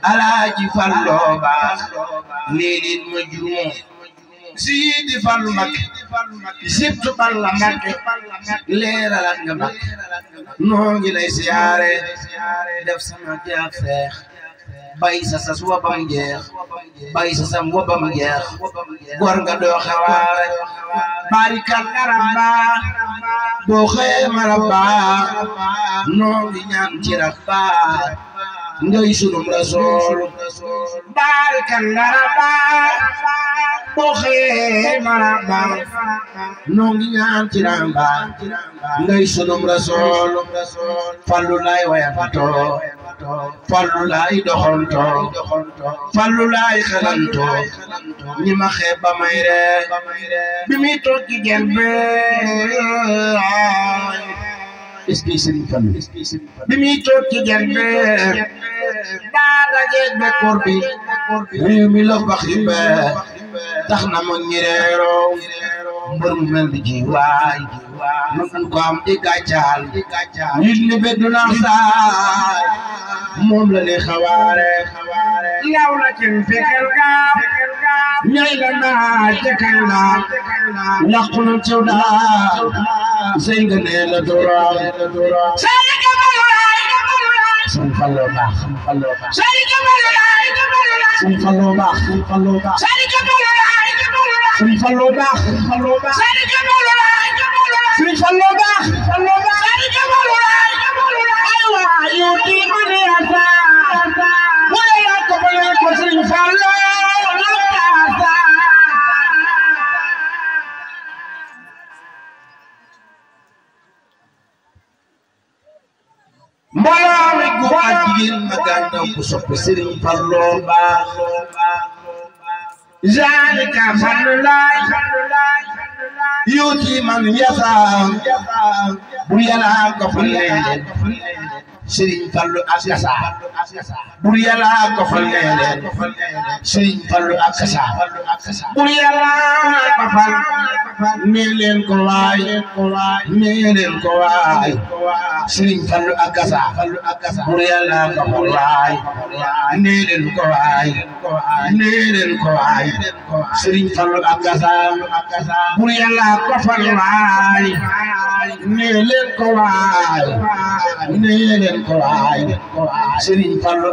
Alaaji Fallu baax léelin ma juumoo Sidi Fallu Mbakke sibtu Balla Mbakke leeralat nga Mbakke noo ngi lay siyaare def sama jaaf seex bay sa sas wabam jeex bay sa sam wabam jeex gor nga doo xawaare barikal karamba boo xëyee maraba noo ngi ñaan ci rabba ngay sunum rasool barikal karamba boo xëyee maraba noo ngi ñaan ci rabba ngay sunum rasool Fallu lay wayato Fallu lay doxonto Fallu lay xelanto ñi ma xeeb ba may ree bi muy toog ci gel be est-ce que Serigne Fallu bi muy toog ci gel be daa dajeeg bekkoor bi réew mi la bax yi be tax na ma ñi reeroo mbër mu mel ni ji waay mën ko am di gàccaal nit ni beddu naax saay moom la ne xawaare law la cin fekel gaaw ñay la naa jëkkal naa laqu na ciw daa sey nga nee la dooraam sey Fallu laay sey Fallu baax sey Fallu laay sey Fallu baax sey Fallu baax sey Fallu laay sey Fallu baax sey Fallu baax sey Fallu laay sey Fallu baax sey Fallu laay ay waa yow di man yaata wala yaa ko bale ko sey Fallu mbooloo mi góor ak jigéen mag ak ndaw ku sopp Serigne Fallu baax zalika Fallu laay yuuti man yasaa bur Yàlla ko fal leen Serigne Fallu ak kasa bur Yàlla ko fal leen Serigne Fallu ak kasa bur Yàlla ko fal nee leen ko waay nee leen ko waay Serigne Fallu ak kasa bur Yàlla ko fal waay nee leen ko waay nee leen ko waay Serigne Fallu ak kasa bur Yàlla ko fal waay nee leen ko waay nee leen ko waay Serigne Fallu